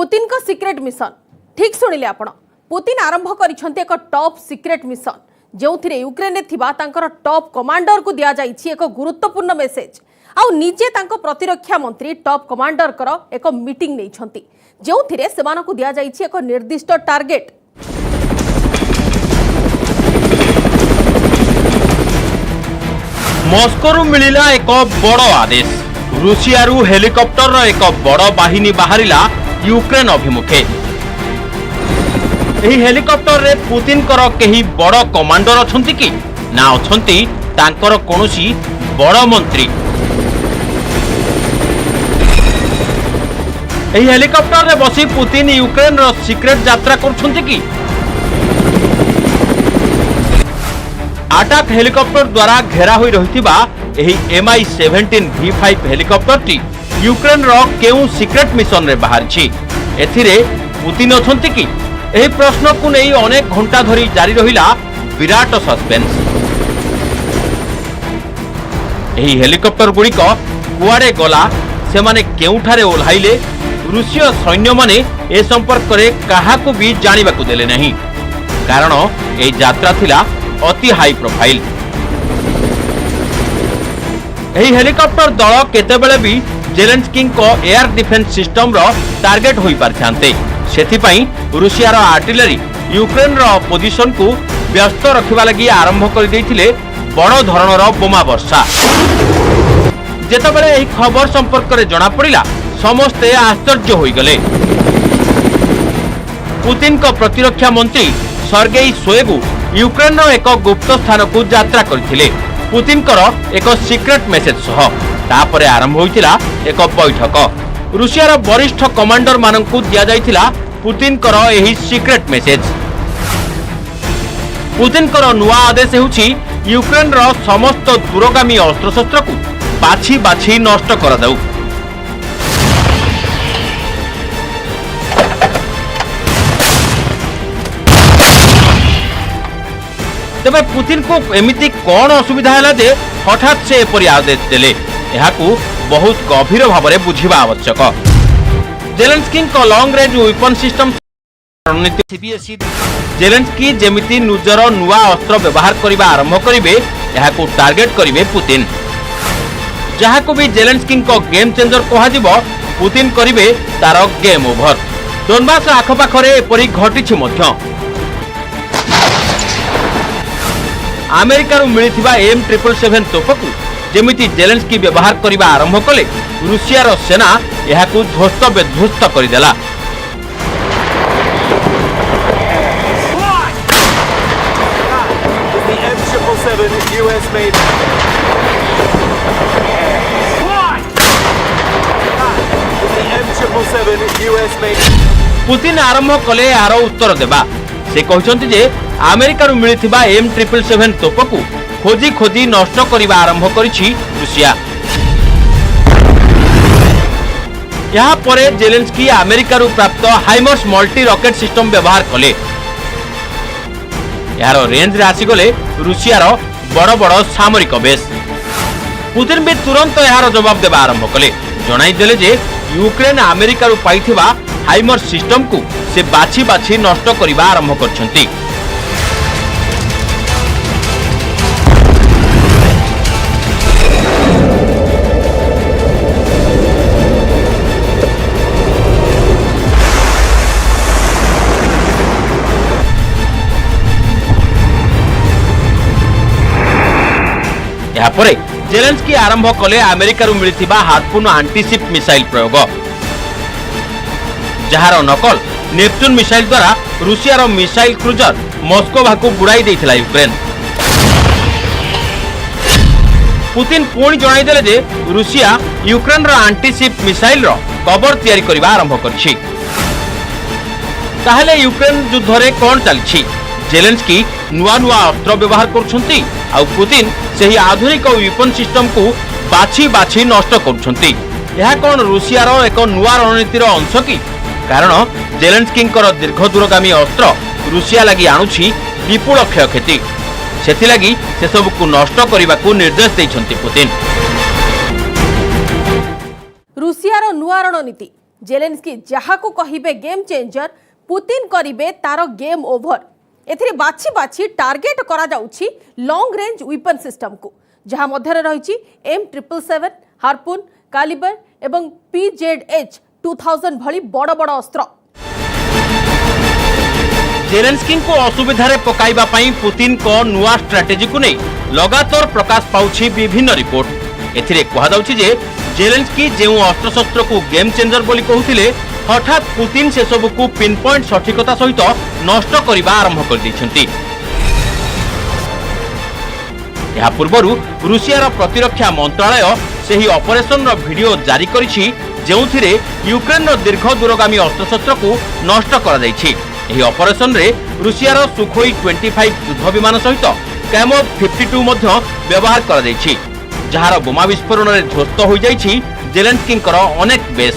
Putin को secret mission ठीक शुणिले आपण पुतिन आरंभ करिसेंते एक टॉप सिक्रेट मिशन जो यूक्रेन रे थिबा तांकर टॉप कमांडर को दिया जाइछि एक गुरुत्वपूर्ण मेसेज आउ निजे तांको प्रतिरक्षा मंत्री टॉप कमांडर कर एक मीटिंग नै छंती जो थिरे सेमानकु दिया जाइछि एक निर्दिष्ट टार्गेट। मस्को मिलिला एक बड़ आदेश रूसियारू हेलिकॉप्टर एक बड़ बाहिनी बाहरिला यूक्रेन अभिमुखे। एही हेलिकॉप्टर रे पुतिन कर केही बड़ कमांडर अछंती कि ना अछंती तांकर कोनोसी बड़ मंत्री। एही हेलिकॉप्टर रे बसी पुतिन यूक्रेन रो सिक्रेट यात्रा करछंती कि अटैक हेलिकॉप्टर द्वारा घेरा होई रहितिबा एही MI-17 V5 helicopter T Ukraine रो केउ सिक्रेट मिशन रे बाहर छी। एथिरे पुतिन अछंती कि एही प्रश्न को नै अनेक घंटा धरी जारी रहिला विराट सस्पेंस। एही हेलिकॉप्टर गुडी को कुआडे गला से माने केउठारे ओल्हाइले रूसीय सैन्य माने ए संपर्क रे काहाकू भी जानिबा को देले नहीं कारण ए यात्रा थिला अति हाई प्रोफाइल। एही हेलिकॉप्टर दल केतेबेले भी जेलेंस्की को एयर डिफेंस सिस्टम रो टार्गेट होई पारथांते सेथिपाई रूसियार आर्टिलरी यूक्रेन रो पोजिशन को व्यस्त रखिबा लागि आरंभ कर दैथिले बड़ धरणर बोमा वर्षा। जेतेबेले एही खबर संपर्क रे जणा पड़िला समस्ते आश्चर्य होई गले। पुतिन को प्रतिरक्षा मंत्री सर्गेई शोइगु यूक्रेन रो एक गुप्त स्थान को यात्रा करथिले पुतिन कर एक सिक्रेट मेसेज सह तापरे आरंभ होइतिला एक बैठक। रूसियार वरिष्ठ कमांडर माननकु दिया जाइतिला पुतिन कर एही सिक्रेट मेसेज। पुतिन कर नुआ आदेश हेउछि यूक्रेन रो समस्त दूरगामी अस्त्रशस्त्र को बाछि बाछि नष्ट कर दउ। तेबे पुतिन को एमिति कौन असुविधा है जे हठात से एपरी आदेश देले एहाकू बहुत गभीर भाव में बुझिबा आवश्यक। जेलेंस्की को लॉन्ग रेंज वेपन सिस्टम रणनीति जेलेंस्की जेमिति निजर नुआ अस्त्र व्यवहार करबा आरंभ करिवे एहाकू टार्गेट करिवे पुतिन जहाकू भी जेलेंस्की को गेम चेंजर कहाजिबो पुतिन करिवे तार गेम ओवर। डोनबास आखपाखरे एपरी घटिछि मध्य अमेरिकार मिलिथिबा M777 तोपकू जेमिति जेलेंस्की व्यवहार करबा आरंभ कले रूसियार सेना एहाकू ध्वस्त बेध्वस्त करदेला। पुतिन आरंभ कले यार उत्तर देबा से कहते जे अमेरिकार मिलिथिबा M777 तोपकू खोजी खोजी नष्ट करबा आरंभ करिछि रूसिया। यहाँ परे जेलेंस्की अमेरिकार प्राप्त हाइमर्स मल्टी रॉकेट सिस्टम व्यवहार कले यार रेंज रे आसीगले रूसियार बड़ बड़ सामरिक बेस। पुतिन भी तुरंत यार जवाब देबा आरंभ कले जणाई देले जे यूक्रेन अमेरिकार पाइथिबा हाइमर्स सिस्टम को से बाछि बाछि नष्ट करबा आरंभ करछंती। यापरे जेलेंस्की आरंभ कले अमेरिकार मिलिथिबा हार्पून एंटीशिप मिसाइल प्रयोग जहार नकल नेपच्यून मिसाइल द्वारा रूसियार मिसाइल क्रूजर मस्कोवा को बुड़ाई देथिला यूक्रेन। पुतिन पुणी जणाई देले जे रूसिया यूक्रेन रो एंटीशिप मिसाइल रो कवर तयारी करबा आरंभ करछि। ताहले यूक्रेन युद्ध रे कोन चलछि जेलेंस्की नुआ नुआ अस्त्र व्यवहार करछंती आ पुतिन सेही आधुनिक वेपन सिस्टम को बाछि बाछि नष्ट करछंती। यह कोन रूसियार एक नुआ रणनीतिर अंश की कारण जेलेंस्की दीर्घ दूरगामी अस्त्र रूसिया लगी आणुछि विपुल क्षयक्षति सेथिलागी से सब को नष्ट करने को निर्देश देइछंती पुतिन। रूसियार नुआ रणनीति जेलेंस्की जहाको कहिबे गेम चेंजर पुतिन करिबे तार गेम ओवर। एथिरे बाछि बाछि टार्गेट करा जाउछि लॉन्ग रेंज वेपन सिस्टम को, जहां मध्यरे रहिछि M777, हार्पून, कालिबर एवं PZH-2000 भली बड़ बड़ अस्त्र। जेलेंस्की को असुविधारे पकाइबा पई पुतिन को नुआ स्ट्रेटेजी को नहीं लगातार प्रकाश पाउछि विभिन्न रिपोर्ट। एथिरे कहा जाउछि जे जेलेंस्की जेउ अस्त्रशस्त्र को गेम चेंजर बोली कहूथिले हठात पुतिन से सब को पिन पॉइंट सठिकता सहित नष्ट करबा आरंभ कर दैछन्ति। या पूर्वरु रूसियार प्रतिरक्षा मंत्रालय सेही ऑपरेशन रो वीडियो जारी करिछि जेउथिरे यूक्रेन रो दीर्घ दूरगामी अस्त्रशस्त्र को नष्ट करा दैछि। एही ऑपरेशन रे रूसियार सुखोई 25 युद्ध विमान सहित कैमोव 52 मध्य व्यवहार करा दैछि, जहार बोमा विस्फोरण रे ध्वस्त हो जाइछि जेलेंस्की अनेक बेस।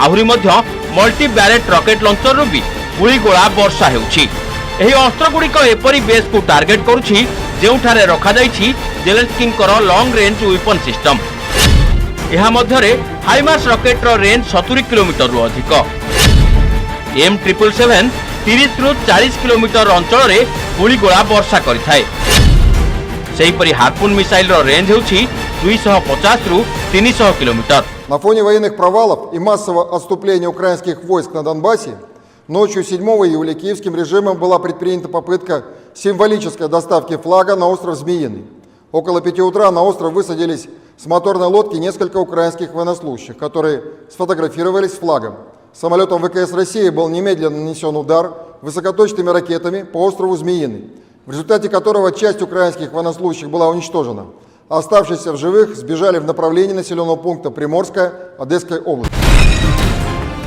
आहुरी मध्य मल्टी बैरेट रॉकेट लॉन्चर रू भी गुळीगोळा वर्षा हेउछि। एही अस्त्र गुड़िक एपरी बेस को टार्गेट करुछि जेउठारे रखा जाइछि Zelensky long range weapon system. एहा मध्यरे हाइमार्स रॉकेट रो रेंज 70 किलोमीटर रु अधिक। M777 30 रु 40 किलोमीटर अंचल रे गुळीगोळा वर्षा करिथाय। सेहीपरि हार्पून मिसाइल रो रेंज हेउछि 250 रु 300 किलोमीटर। На фоне военных провалов и массового отступления украинских войск на Донбассе ночью 7 июля киевским режимом была предпринята попытка символической доставки флага на остров Змеиный. Около 5 утра на остров высадились с моторной лодки несколько украинских военнослужащих, которые сфотографировались с флагом. Самолетом ВКС России был немедленно нанесен удар высокоточными ракетами по острову Змеиный, в результате которого часть украинских военнослужащих была уничтожена. Оставшиеся в живых сбежали в направлении населенного пункта Приморская Одесской области.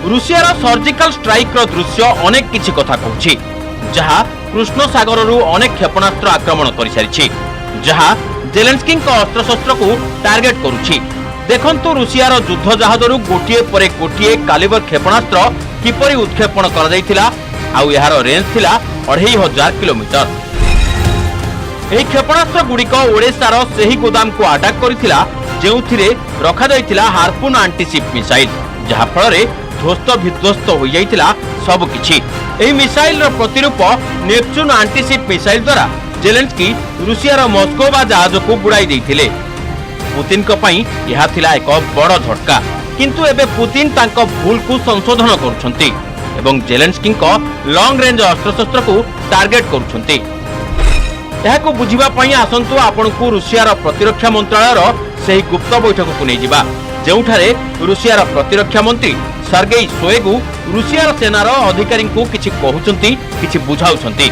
रूसियार सर्जिकल स्ट्राइक रो दृश्य अनेक किछि कथा कहछि, जहा कृष्ण सागर रु अनेक क्षेपणास्त्र आक्रमण करि सारिछि, जहा जेलेंस्की को अस्त्रशस्त्र को टार्गेट करुछि। देखंतु रूसियार युद्ध जहाज रु गोटिए परे गोटिए कालिबर क्षेपणास्त्र किपरि उत्क्षेपण करा जाइथिला आउ यार रेंज थिला 2500 किलोमीटर। एही क्षेपणास्त्र गुड़िक ओडिशार सेही गोदाम को अटैक करिथिला जेउथिरे रखा जाइथिला हार्पून एंटीशिप मिसाइल, जहा फଳରେ ध्वस्त विध्वस्त हो जाइथिला सब किछि। एही मिसाइल रो प्रतिरूप नेपच्यून एंटीशिप मिसाइल द्वारा जेलेंस्की रूसियार मस्कोवा जहाज को बुड़ाई दैथिले। पुतिन को पई यहा थिला एक बड़ झटका, किंतु एबे पुतिन तांको भूल को संशोधन करूछंती एवं जेलेंस्की को लॉन्ग रेंज अस्त्रशस्त्र को टार्गेट करूछंती। एहाको बुझिबा पई आसंतु आपनकु रूसियार प्रतिरक्षा मंत्रालयर सेही गुप्त बैठक को नै जिबा, जेउठारे रूसियार प्रतिरक्षा मंत्री सर्गेई शोइगु रूसियार सेनार अधिकारी को किछि कहउछंती, किछि बुझाउछंती।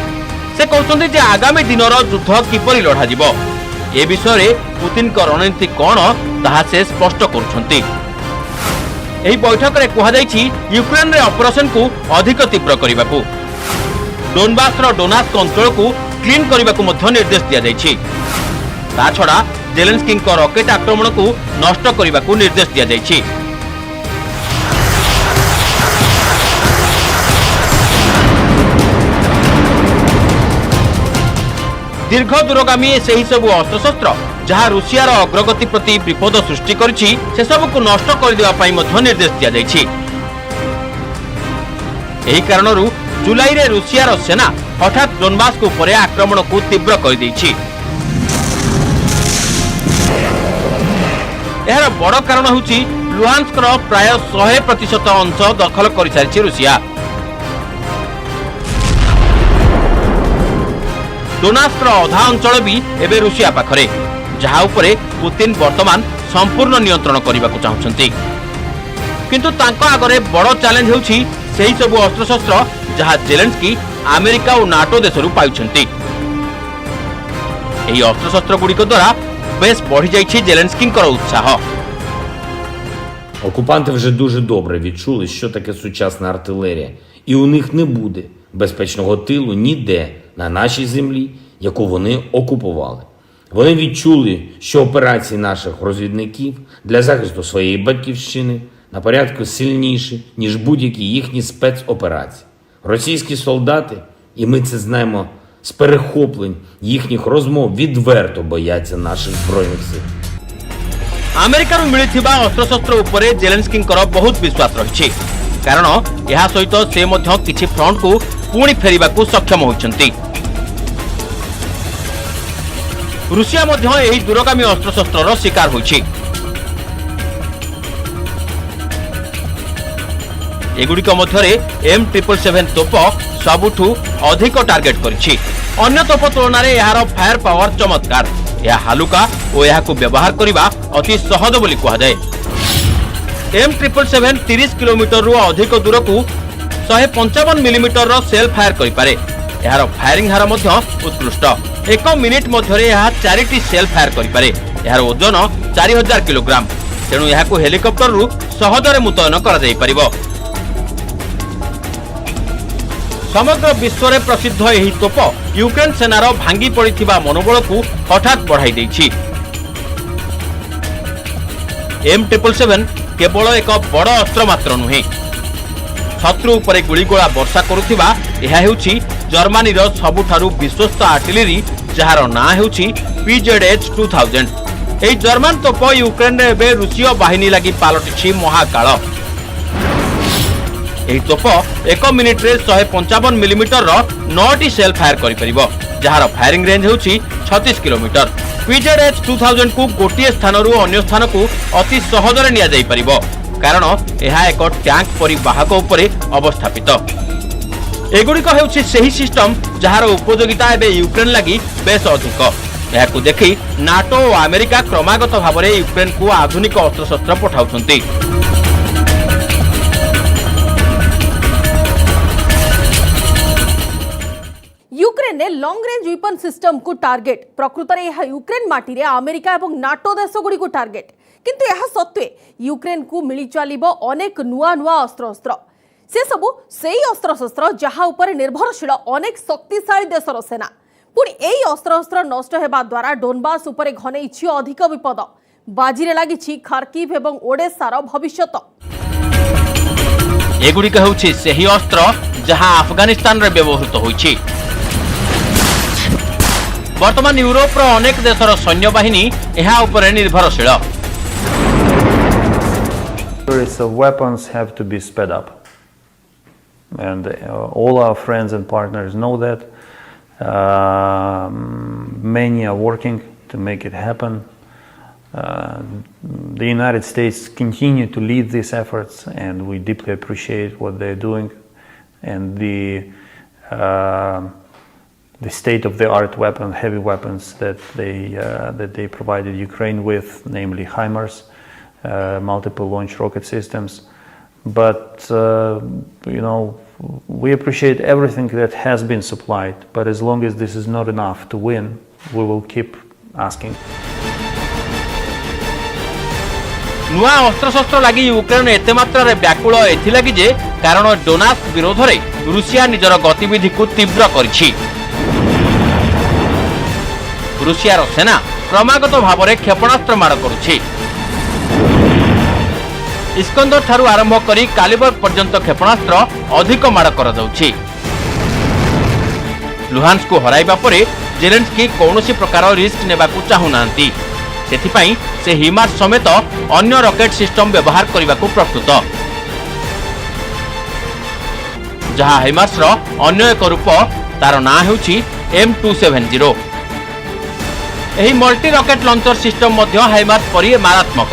से कहउछंती जे आगामी दिनर युद्ध किपरि लढा जिवो ए विषय रे पुतिन को रणनीति कोन ताहा से स्पष्ट करूछंती। एही बैठक रे कहा जाइछि यूक्रेन रे ऑपरेशन को अधिक तीव्र करिबाकू, डोनबास रो डोनास्क अंचल को क्लीन करने को मध्य निर्देश दिया जाइछि। ता छड़ा जेलेंस्की को रॉकेट आक्रमण को नष्ट करने को निर्देश दिया जाइछि। दीर्घ दूरगामी सेही सबु अस्त्रशस्त्र जहाँ रूसियार अग्रगति प्रति विपद सृष्टि करिछि से सब को नष्ट कर देबा पई मध्य निर्देश दिया जाइछि। एही कारणरू जुलाई रे रूसियार सेना हठात डोनबास को परे आक्रमण को तीव्र कर दैछि। एहार बड़ कारण होछि लुहान्स्क रो प्राय 100% अंश दखल कर सारिछि रूसिया। डोनास्क रो अधा अंचल भी एबे रूसिया पाखरे, जहा उपरे पुतिन वर्तमान संपूर्ण नियंत्रण करने को चाहछंती। किंतु तांको आगरे बड़ चैलेंज होछि सेही सब अस्त्रशस्त्र जहा जेलेंस्की अमेरिका और नाटो देशरू पाउछंती। एही अस्त्रशस्त्र गुड़िक द्वारा बेस बढ़ी जाइछि जेलेंस्की उत्साह। Окупанти вже дуже добре відчули, що таке сучасна артилерія, і у них не буде безпечного тилу ніде на нашій землі, яку вони окупували. Вони відчули, що операції наших розвідників для захисту своєї батьківщини на порядку сильніші, ніж будь-які їхні спецоперації. Російські солдати, і ми це знаємо з перехоплень їхніх розмов, відверто бояться наших збройних сил. अमेरिका मिलिथिबा अस्त्रशस्त्र उपरे जेलेंस्की बहुत विश्वास रही। କାରଣ ଏହା ସହିତ ସେ ମଧ୍ୟ କିଛି ଫ୍ରଣ୍ଟକୁ ପୁଣି ଫେରିବାକୁ ସକ୍ଷମ ହୋଇଛନ୍ତି। ରୁଷିଆ ମଧ୍ୟ ଏହି ଦୂରଗାମୀ ଅସ୍ତ୍ରଶସ୍ତ୍ରର ଶିକାର ହୋଇଛି। ଏଗୁଡ଼ିକ ମଧ୍ୟରେ M777 ତୋପ ସବୁଠୁ ଅଧିକ ଟାର୍ଗେଟ କରିଛି। ଅନ୍ୟ ତୋପ ତୁଳନାରେ ଏହାର ଫାୟାର ପାୱାର ଚମତ୍କାର। ଏହା ହାଲୁକା ଓ ଏହାକୁ ବ୍ୟବହାର କରିବା ଅତି ସହଜ ବୋଲି କୁହାଯାଏ। M777 30 କିଲୋମିଟରରୁ ଅଧିକ ଦୂରକୁ 155 ମିଲିମିଟରର ସେଲ୍ ଫାୟାର କରିପାରେ। ଏହାର ଫାୟାରିଂ ହାର ମଧ୍ୟ ଉତ୍କୃଷ୍ଟ। 1 ମିନିଟ୍ ମଧ୍ୟରେ ଏହା 4ଟି ସେଲ୍ ଫାୟାର କରିପାରେ। ଏହାର ଓଜନ 4000 କିଲୋଗ୍ରାମ, ତେଣୁ ଏହାକୁ ହେଲିକପ୍ଟରରୁ ସହଜରେ ମୁତୟନ କରାଯାଇପାରିବ। ସମଗ୍ର ବିଶ୍ୱରେ ପ୍ରସିଦ୍ଧ ଏହି ତୋପ ୟୁକ୍ରେନ ସେନାର ଭାଙ୍ଗି ପଡ଼ିଥିବା ମନୋବଳକୁ ହଠାତ୍ ବଢ଼ାଇ ଦେଇଛି। M777 କେବଳ ଏକ ବଡ଼ ଅସ୍ତ୍ର ମାତ୍ର ନୁହେଁ, ଶତ୍ରୁ ଉପରେ ଗୁଳିଗୋଳା ବର୍ଷା କରୁଥିବା ଏହା ହେଉଛି ଜର୍ମାନୀର ସବୁଠାରୁ ବିଶ୍ୱସ୍ତ ଆର୍ଟିଲେରୀ, ଯାହାର ନାଁ ହେଉଛି PZH-2000। ଏହି ଜର୍ମାନ ତୋପ ୟୁକ୍ରେନରେ ଏବେ ରୁଷୀୟ ବାହିନୀ ଲାଗି ପାଲଟିଛି ମହାକାଳ। ଏହି ତୋପ 1 ମିନିଟ୍ରେ 155 ମିଲିମିଟରର 9ଟି ସେଲ୍ ଫାୟାର କରିପାରିବ, ଯାହାର ଫାୟାରିଂ ରେଞ୍ଜ ହେଉଛି 36 କିଲୋମିଟର। PZH-2000 କୁ ଗୋଟିଏ ସ୍ଥାନରୁ ଅନ୍ୟ ସ୍ଥାନକୁ ଅତି ସହଜରେ ନିଆଯାଇପାରିବ, କାରଣ ଏହା ଏକ ଟ୍ୟାଙ୍କ ପରି ବାହକ ଉପରେ ଅବସ୍ଥାପିତ। ଏଗୁଡ଼ିକ ହେଉଛି ସେହି ସିଷ୍ଟମ ଯାହାର ଉପଯୋଗିତା ଏବେ ୟୁକ୍ରେନ ଲାଗି ବେଶ ଅଧିକ। ଏହାକୁ ଦେଖି ନାଟୋ ଓ ଆମେରିକା କ୍ରମାଗତ ଭାବରେ ୟୁକ୍ରେନକୁ ଆଧୁନିକ ଅସ୍ତ୍ରଶସ୍ତ୍ର ପଠାଉଛନ୍ତି। यूक्रेन ने लॉन्ग रेंज वेपन सिस्टम को टार्गेट प्रकृत में यह यूक्रेन माटी रे अमेरिका और नाटो देशगुड़ी को टार्गेट किंतु यह सत्वे यूक्रेन को मिली चलिबो अनेक नुआ नुआ अस्त्र से सबु सेही अस्त्रशस्त्र जहाँ उपर निर्भरशील अनेक शक्तिशाली देशर सेना पुणी एही अस्त्रशस्त्र नष्ट हेबा द्वारा डोनबास उपरे घनेइछि अधिक विपद बाजीरे लागिछि खार्किव एवं ओडेसार भविष्यत। एगुड़िक हेउछि सेही अस्त्र जहाँ अफगानिस्तान रे व्यवहृत होइछि। वर्तमान यूरोप रो अनेक देशर सैन्य बाहिनी एहा उपरे निर्भरशील। Weapons have to be sped up, and all our friends and partners know that. Many are working to make it happen. The United States continue to lead these efforts, and we deeply appreciate what they're doing and the state-of-the-art heavy weapons that they provided Ukraine with, namely HIMARS, multiple launch rocket systems. But we appreciate everything that has been supplied. But as long as this is not enough to win, we will keep asking. नुआ अस्त्रशस्त्र लगी Ukraine एते मात्रा व्याकुल एथिलागि जे कारण डोनास्क विरोध रे Russia निजर गतिविधि को तीव्र करिछि। रूसियार सेना क्रमागत भाव में क्षेपणास्त्र माड़ करुछि। इस्कंदर ठारू आरंभ करी कालिबर्ग पर्यंत क्षेपणास्त्र अधिक माड़ कर जाउछि। लुहान्स्क को हराइबा परे जेलेन्स्की कौनसी प्रकार रिस्क नेबाकू चाहू नांती। सेथिपाई से हिमार्स समेत अन्य रॉकेट सिस्टम व्यवहार करने को प्रस्तुत, जहाँ हिमार्स अन्य एक रूप तार ना हेउछि M270। एही मल्टी रॉकेट लॉन्चर सिस्टम मध्य हाइमार्स परि मारात्मक।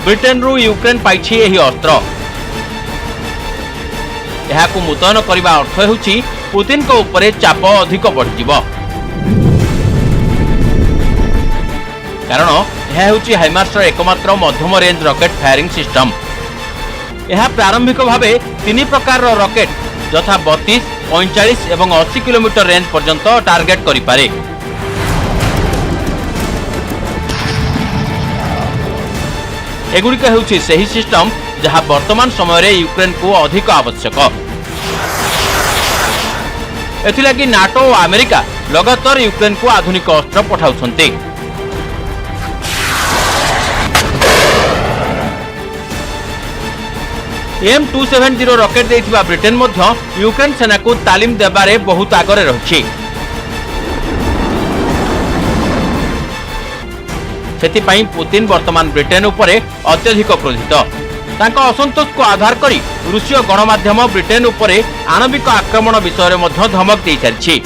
ब्रिटेन रु यूक्रेन पाइछि एही अस्त्र। एहाकू मुतयन करबा अर्थ हेउछि पुतिन को ऊपर चाप अधिक बढ़िजिबो, कारण यह हेउछि हाइमार्स एकमात्र मध्यम रेंज रॉकेट फायरिंग सिस्टम। यह प्रारंभिक भावे 3 प्रकार रॉकेट यथा 32, 45 एवं 80 किलोमीटर रेंज पर्यंत टार्गेट करि पारे। एगुड़िक हेउछि सही सिस्टम जहाँ वर्तमान समय रे यूक्रेन को अधिक आवश्यक। एथिलागि नाटो और अमेरिका लगातार यूक्रेन को आधुनिक अस्त्र पठाउछन्ते। M270 रॉकेट देथिबा ब्रिटेन मध्य यूक्रेन सेना को तालीम देबारे बहुत आगरे रहिछि। सेथिपाई पुतिन वर्तमान ब्रिटेन उपरे अत्यधिक क्रोधित। तांको असंतोष को आधार करी रूसीय गणमाध्यम ब्रिटेन उपरे आणविक आक्रमण विषय में मध्य धमक दे सारिछि।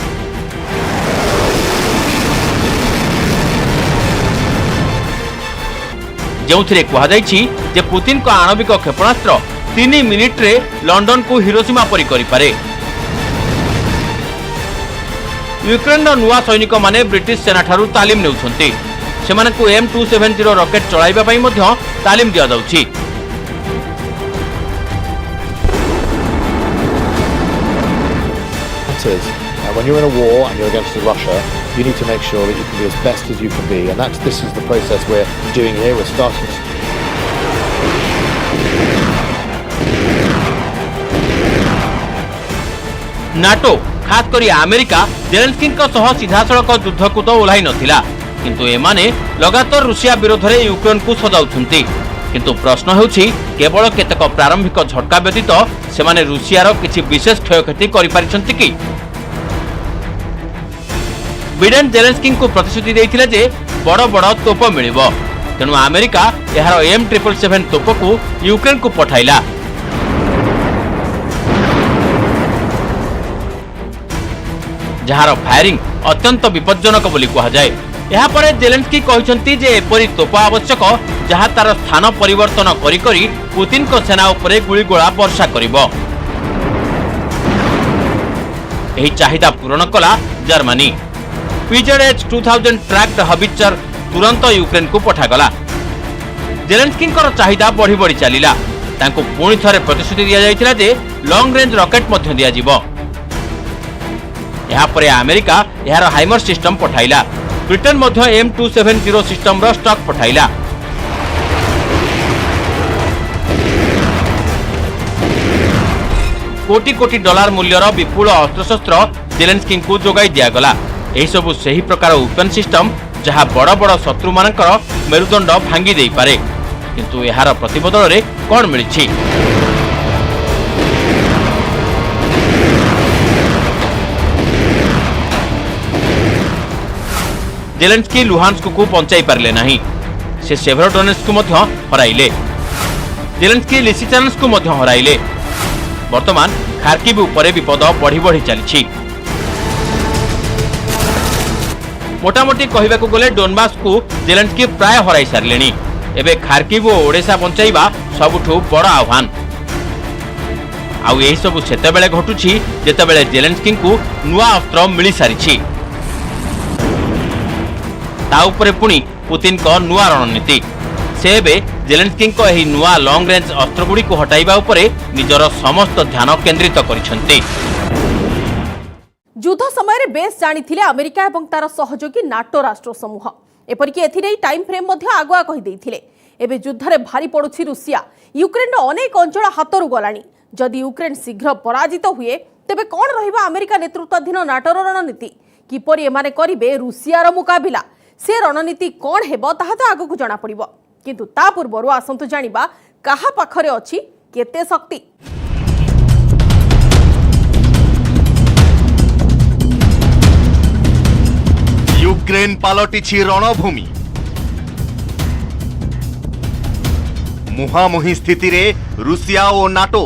जोथिरे कहा जाइछि जे पुतिन को आणविक क्षेपणास्त्र 3 मिनिट रे लंडन को हिरोशिमा परि करि पारे। यूक्रेन नुआ सैनिक माने ब्रिटिश सेना ठारू तालीम नेउछन्ति। सेमानकु M270 रॉकेट चलाइबा पई मध्य तालीम दिया जाउछि। When you're in a war and you're against Russia, you need to make sure that you can be as best as you can be, and this is the process we're doing here. We're starting. NATO खास करी America Zelensky सह सीधासलख युद्ध को तो ओह्लाई नथिला, किंतु एमाने लगातार Russia विरोध में यूक्रेन को सजाउछन्ति। किंतु प्रश्न हेउछि केवल केतक प्रारंभिक झटका व्यतीत सेमाने रूसियार किछि विशेष क्षयक्षति करि पारिछन्ति कि? बिडेन जेलेंस्की को प्रतिश्रुति देइथिले जे बड़ बड़ तोप मिलिबो, तेणु अमेरिका एहार M777 तोप को यूक्रेन को पठाइला। जहार फायरिंग अत्यंत विपज्जनक बोली कहा जाए। यहा परे जेलेंस्की कहिसंती जे एपरि तोप आवश्यक जहा तार स्थान परिवर्तन करी करी पुतिन को सेना उपरे गुलीगोला वर्षा करिबो। एही चाहिदा पूरण कला जर्मनी। PZH-2000 ट्रैक्ड हबिचर तुरंत यूक्रेन को पठागला। जेलेंस्की चाहिदा बढ़ी बढ़ी चलिला। तांको पुणी थरे प्रतिश्रुति दिया जाइथिला जे लॉन्ग रेंज रॉकेट मध्य दिया जिवो। यहा परे अमेरिका यार हाइमर सिस्टम पठाइला। ब्रिटेन मध्य M270 सिस्टम रो स्टॉक पठाइला। कोटी कोटी डॉलर मूल्यर विपुल अस्त्रशस्त्र जेलेंस्की को जोगाई दियागला। एही सबु सही प्रकार वेपन सिस्टम जहां बड़ बड़ शत्रु मानकर मेरुदंड भांगी देई पारे, किंतु यार प्रतिबदल रे कोन मिलिछि? जेलेंस्की लुहान्स्क को पहुंचाई पारले नहीं। से सेभरोडोनेट्स्क को मध्य हराइले। जेलेंस्की लिसिचान्स्क को मध्य हराइले। वर्तमान खार्किव उपरे विपद बढ़ी बढ़ी चली। मोटामोटी कहवाकू गले डोनबास को जेलेंस्की प्राय हराई सारे। एबे खार्किव और ओडेसा बंचाइबा सबुठु बड़ आह्वान। आउ एही सबु सेतेबेले घटुछि जेतेबेले जेलेंस्की को नुआ अस्त्र मिली सारिछि। ता उपरे पुणी पुतिन को नुआ रणनीति। से जेलेंस्की को एही नुआ लॉन्ग रेंज अस्त्र गुडी को हटाइबा उपरे निजर समस्त ध्यान केंद्रित करिसंती। युद्ध समय बेस जानिथिले अमेरिका एवं तार सहयोगी नाटो राष्ट्र समूह। एपरिकी एथिरे टाइम फ्रेम मध्य आगुआ कहि देइथिले। एबे युद्ध रे भारी पडुछि रूसिया। यूक्रेन अनेक अंचल हातरु गलानी। जदि यूक्रेन शीघ्र पराजित हुए तेबे कोन रहिबा अमेरिका नेतृत्वाधीन नाटोर रणनीति? किपरि एमाने करिबे रूसियार मुकाबिला? से रणनीति कौन हेबो ताहा तो आगु जना पड़िबो, किंतु ता पूर्वरु आसंतु जानिबा काहा पाखरे अछि केते शक्ति। यूक्रेन पालटिछि रणभूमि। मुहामुही स्थिति रे रूसिया और नाटो।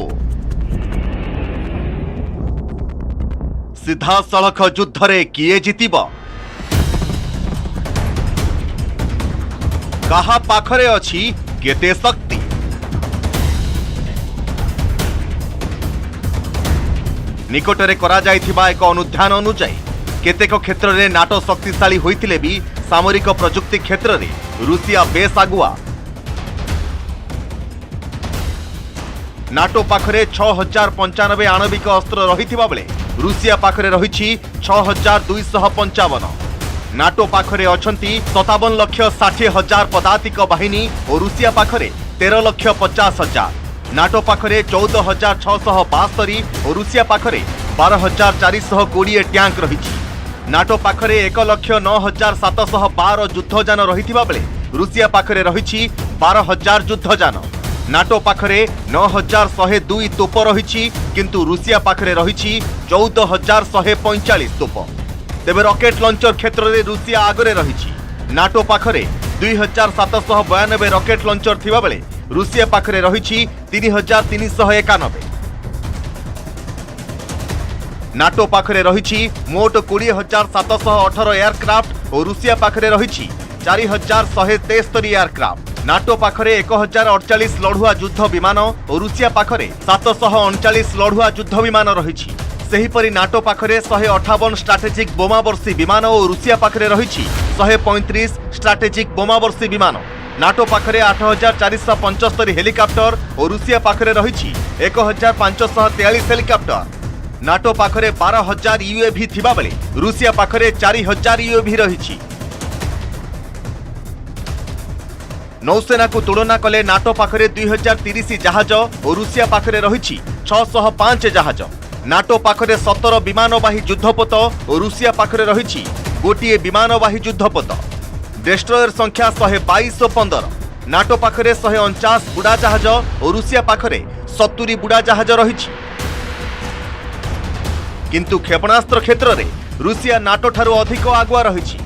सीधा सड़क युद्ध रे किए जितिबो? कहा पाखरे अछि केते शक्ति? निकटरे करा जाइथिबा एक अनुध्यान अनुଯାयी केतेक क्षेत्र रे नाटो शक्तिशाली होइतिले भी सामरिक प्रजुक्ति क्षेत्र रे रूसिया बेस आगुआ। नाटो पाखरे 6095 आणविक अस्त्र रहिथिबा बेले रूसिया पाखरे रहिछि 6255। नाटो पाखरे अछंती 57,60,000 पदातिक बाहिनी और रूसिया पाखरे 13,50,000। नाटो पाखरे 14,672 और रूसिया पाखरे 12,420 टैंक रहिछि। नाटो पाखरे 1,09,712 युद्धजान रहिथिबा बेले रूसिया पाखरे रहिछि 12,000 युद्धजान। नाटो पाखरे 9,102 तोप रहिछि, किंतु रूसिया पाखरे रहिछि 14,145 तोप। तेबे रॉकेट लॉन्चर क्षेत्र में रूसिया आगरे रही। नाटो पाखरे 2,792 रॉकेट लॉन्चर थिबा बेले ରୁଷିଆ ପାଖରେ ରହିଛି 3391। ନାଟୋ ପାଖରେ ରହିଛି ମୋଟ 20,718 ଏୟାରକ୍ରାଫ୍ଟ ଓ ରୁଷିଆ ପାଖରେ ରହିଛି 4,173 ଏୟାରକ୍ରାଫ୍ଟ। ନାଟୋ ପାଖରେ 1,048 ଲଢୁଆ ଯୁଦ୍ଧ ବିମାନ ଓ ରୁଷିଆ ପାଖରେ 739 ଲଢୁଆ ଯୁଦ୍ଧ ବିମାନ ରହିଛି। ସେହିପରି ନାଟୋ ପାଖରେ 158 ଷ୍ଟ୍ରାଟେଜିକ୍ ବୋମାବର୍ଷୀ ବିମାନ ଓ ରୁଷିଆ ପାଖରେ ରହିଛି 135 ଷ୍ଟ୍ରାଟେଜିକ୍ ବୋମାବର୍ଷୀ ବିମାନ। ନାଟୋ ପାଖରେ 8,475 ହେଲିକପ୍ଟର ଓ ରୁଷିଆ ପାଖରେ ରହିଛି 1,543 ହେଲିକପ୍ଟର। ନାଟୋ ପାଖରେ 12,000 ୟୁଏଭି ଥିବାବେଳେ ରୁଷିଆ ପାଖରେ 4,000 ୟୁଏଭି ରହିଛି। ନୌସେନାକୁ ତୁଳନା କଲେ ନାଟୋ ପାଖରେ 2,030 ଜାହାଜ ଓ ରୁଷିଆ ପାଖରେ ରହିଛି 605 ଜାହାଜ। ନାଟୋ ପାଖରେ 17 ବିମାନବାହୀ ଯୁଦ୍ଧପୋତ ଓ ରୁଷିଆ ପାଖରେ ରହିଛି ଗୋଟିଏ ବିମାନବାହୀ ଯୁଦ୍ଧପୋତ। ଡେଷ୍ଟ୍ରୟର ସଂଖ୍ୟା 122 ଓ 15। ନାଟୋ ପାଖରେ 149 ବୁଡ଼ାଜାହାଜ ଓ ରୁଷିଆ ପାଖରେ 70 ବୁଡ଼ାଜାହାଜ ରହିଛି। କିନ୍ତୁ କ୍ଷେପଣାସ୍ତ୍ର କ୍ଷେତ୍ରରେ ରୁଷିଆ ନାଟୋ ଠାରୁ ଅଧିକ ଆଗୁଆ ରହିଛି।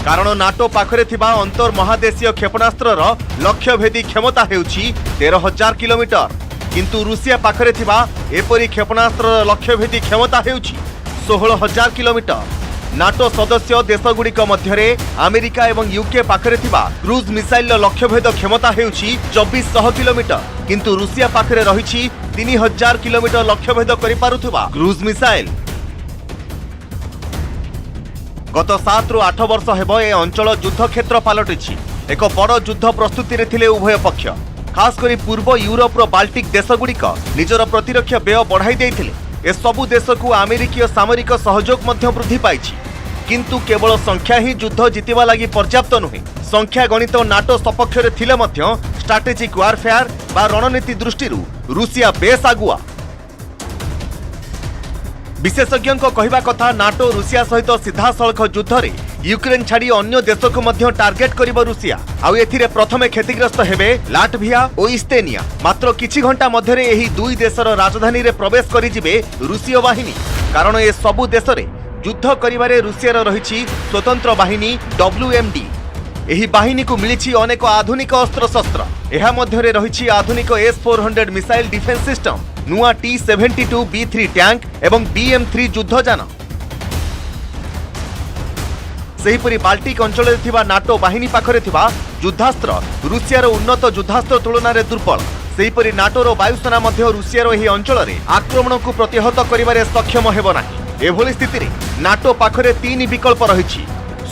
କାରଣ ନାଟୋ ପାଖରେ ଥିବା ଅନ୍ତର୍ମହାଦେଶୀୟ କ୍ଷେପଣାସ୍ତ୍ରର ଲକ୍ଷ୍ୟଭେଦୀ କ୍ଷମତା ହେଉଛି 13,000 କିଲୋମିଟର, କିନ୍ତୁ ରୁଷିଆ ପାଖରେ ଥିବା ଏପରି କ୍ଷେପଣାସ୍ତ୍ରର ଲକ୍ଷ୍ୟଭେଦୀ କ୍ଷମତା ହେଉଛି 16,000 କିଲୋମିଟର। ନାଟୋ ସଦସ୍ୟ ଦେଶଗୁଡ଼ିକ ମଧ୍ୟରେ ଆମେରିକା ଏବଂ ୟୁକେ ପାଖରେ ଥିବା କ୍ରୁଜ୍ ମିସାଇଲର ଲକ୍ଷ୍ୟଭେଦ କ୍ଷମତା ହେଉଛି 2,400 କିଲୋମିଟର, କିନ୍ତୁ ରୁଷିଆ ପାଖରେ ରହିଛି 3,000 କିଲୋମିଟର ଲକ୍ଷ୍ୟଭେଦ କରିପାରୁଥିବା କ୍ରୁଜ୍ ମିସାଇଲ। ଗତ 7ରୁ 8 ବର୍ଷ ହେବ ଏ ଅଞ୍ଚଳ ଯୁଦ୍ଧକ୍ଷେତ୍ର ପାଲଟିଛି। ଏକ ବଡ଼ ଯୁଦ୍ଧ ପ୍ରସ୍ତୁତିରେ ଥିଲେ ଉଭୟ ପକ୍ଷ। ଖାସ୍ କରି ପୂର୍ବ ୟୁରୋପର ବାଲ୍ଟିକ୍ ଦେଶଗୁଡ଼ିକ ନିଜର ପ୍ରତିରକ୍ଷା ବ୍ୟୟ ବଢ଼ାଇ ଦେଇଥିଲେ। ଏସବୁ ଦେଶକୁ ଆମେରିକୀୟ ସାମରିକ ସହଯୋଗ ମଧ୍ୟ ବୃଦ୍ଧି ପାଇଛି। କିନ୍ତୁ କେବଳ ସଂଖ୍ୟା ହିଁ ଯୁଦ୍ଧ ଜିତିବା ଲାଗି ପର୍ଯ୍ୟାପ୍ତ ନୁହେଁ। ସଂଖ୍ୟା ଗଣିତ ନାଟୋ ସପକ୍ଷରେ ଥିଲେ ମଧ୍ୟ ଷ୍ଟ୍ରାଟେଜିକ୍ ୱାରଫେୟାର ବା ରଣନୀତି ଦୃଷ୍ଟିରୁ ରୁଷିଆ ବେଶ୍ ଆଗୁଆ। ବିଶେଷଜ୍ଞଙ୍କ କହିବା କଥା ନାଟୋ ରୁଷିଆ ସହିତ ସିଧାସଳଖ ଯୁଦ୍ଧରେ ୟୁକ୍ରେନ୍ ଛାଡ଼ି ଅନ୍ୟ ଦେଶକୁ ମଧ୍ୟ ଟାର୍ଗେଟ୍ କରିବ ରୁଷିଆ। ଆଉ ଏଥିରେ ପ୍ରଥମେ କ୍ଷତିଗ୍ରସ୍ତ ହେବେ ଲାଟଭିଆ ଓ ଇସ୍ତୋନିଆ। ମାତ୍ର କିଛି ଘଣ୍ଟା ମଧ୍ୟରେ ଏହି ଦୁଇ ଦେଶର ରାଜଧାନୀରେ ପ୍ରବେଶ କରିଯିବେ ରୁଷୀୟ ବାହିନୀ। କାରଣ ଏ ସବୁ ଦେଶରେ ଯୁଦ୍ଧ କରିବାରେ ରୁଷିଆର ରହିଛି ସ୍ୱତନ୍ତ୍ର ବାହିନୀ WMD। ଏହି ବାହିନୀକୁ ମିଳିଛି ଅନେକ ଆଧୁନିକ ଅସ୍ତ୍ରଶସ୍ତ୍ର। ଏହା ମଧ୍ୟରେ ରହିଛି ଆଧୁନିକ S-400 ମିସାଇଲ ଡିଫେନ୍ସ ସିଷ୍ଟମ, ନୂଆ T-72B3 ଟ୍ୟାଙ୍କ ଏବଂ BM-3 ଯୁଦ୍ଧଯାନ। ସେହିପରି ବାଲ୍ଟିକ୍ ଅଞ୍ଚଳରେ ଥିବା ନାଟୋ ବାହିନୀ ପାଖରେ ଥିବା ଯୁଦ୍ଧାସ୍ତ୍ର ରୁଷିଆର ଉନ୍ନତ ଯୁଦ୍ଧାସ୍ତ୍ର ତୁଳନାରେ ଦୁର୍ବଳ। ସେହିପରି ନାଟୋର ବାୟୁସେନା ମଧ୍ୟ ରୁଷିଆର ଏହି ଅଞ୍ଚଳରେ ଆକ୍ରମଣକୁ ପ୍ରତିହତ କରିବାରେ ସକ୍ଷମ ହେବ ନାହିଁ। ଏଭଳି ସ୍ଥିତିରେ ନାଟୋ ପାଖରେ 3 ବିକଳ୍ପ ରହିଛି: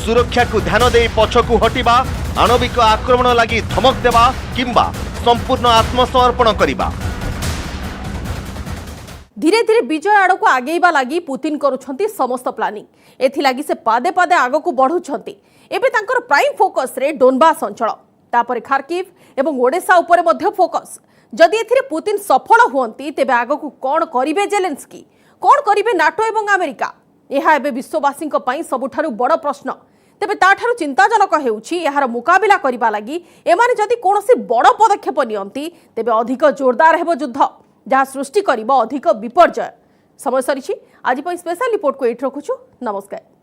ସୁରକ୍ଷାକୁ ଧ୍ୟାନ ଦେଇ ପଛକୁ ହଟିବା, ଆଣବିକ ଆକ୍ରମଣ ଲାଗି ଧମକ ଦେବା କିମ୍ବା ସମ୍ପୂର୍ଣ୍ଣ ଆତ୍ମସମର୍ପଣ କରିବା। धीरे धीरे विजय आड़क आगेवा लगी पुतिन करुछंती समस्त प्लानिंग। एथिलागी से पादे पादे आगक बढ़ुछंती। एबे तांकर प्राइम फोकस रे डोनबास अंचल, तापर खार्किव एवं ओडेसा उपरे मध्य फोकस। जदि एथिरे पुतिन सफल हुअंती तेबे आगक कोन करिवे जेलेंस्की, कोन करिवे नाटो एवं अमेरिका? एहा एबे विश्ववासींक पई सबुठारु बड़ प्रश्न। तेबे ताठारु चिंताजनक हेउछि एहार मुकाबिला करिबा लागि एमाने जदि कोनोसी बड़ पदक्षेप नियंती तेबे अधिक जोरदार हेबो युद्ध, जहाँ सृष्टि करिबो अधिक विपर्जय। समय सरी आज स्पेशल रिपोर्ट को एठ रखुछु। नमस्कार।